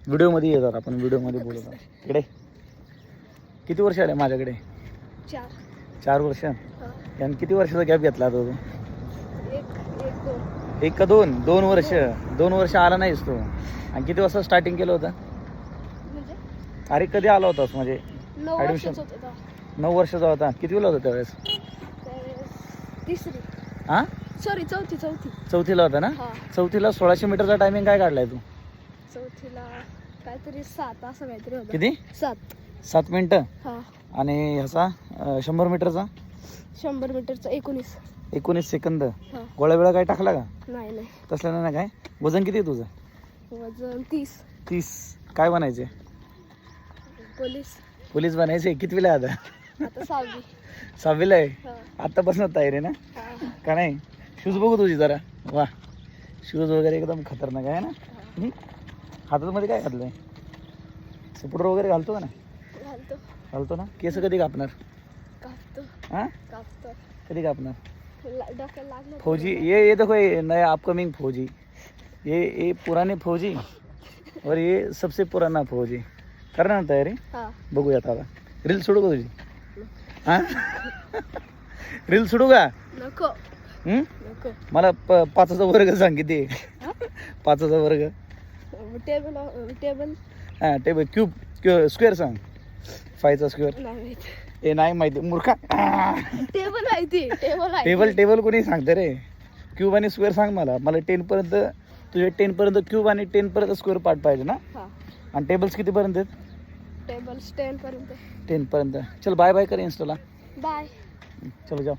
व्हिडिओमध्ये येतात, आपण व्हिडिओमध्ये बोलत आहोत. इकडे किती वर्ष आले माझ्याकडे? 4 वर्ष. आणि किती वर्षाचा गॅप घेतला आता तू? 1 का 2? 2 वर्ष. 2 वर्ष आला नाहीस तू. आणि किती वाजता स्टार्टिंग केलं होतं? अरे कधी आला होतास म्हणजे ॲडमिशन? 9 वर्षाचा होता. कितवीला होता त्यावेळेस? तिसरी. हां सॉरी, चौथी. चौथीला होता ना? चौथीला 1600 मीटरचा टायमिंग काय काढलाय तू? चौथीला काहीतरी 7 असं काहीतरी होतं. किती? 7 मिनिटं. आणि ह्याचा 100 मीटरचा? 100 मीटरचा 19 सेकंद. गोळा वेळा काय टाकला का? नाही. तसलं नाही. काय वजन किती आहे तुझं? वजन 30. काय बनायचे? पोलीस बनायचे. कितवीला आहे आता? आता 6वीला आहे. आत्तापासून तयारी ना? का नाही? शूज बघू तुझी जरा. वा, शूज वगैरे एकदम खतरनाक आहे ना? हातामध्ये काय घातलंय? सपोर्टर वगैरे घालतो का ना? घालतो ना. केस कधी कापणार? हां कधी कापणार? फौजी ये देखो, ये नया अपकमिंग फौजी. ये पुराने फौजी और ये सबसे पुराना फौजी. करणार ना तयारी? बघूयात आता. रील सोडू का तुझी? हां रील सोडू का? नको. मला 5चा वर्ग सांग. किती? 5चा वर्ग. टेबल. हां टेबल. क्यूब स्क्वेअर सांग. 5चा स्क्वेअर. नाही माहिती मूर्खा. टेबल माहिती. टेबल कोणी सांगतं रे? क्यूब आणि स्क्वेअर सांग मला 10 पर्यंत. तुझे 10 पर्यंत क्यूब आणि 10 पर्यंत स्क्वेअर पार्ट पाहिजे ना? आणि टेबल्स किती पर्यंत आहेत? टेबल्स 10 पर्यंत. 10 पर्यंत. चल बाय बाय कर इंस्टाला. बाय. चलो जाओ.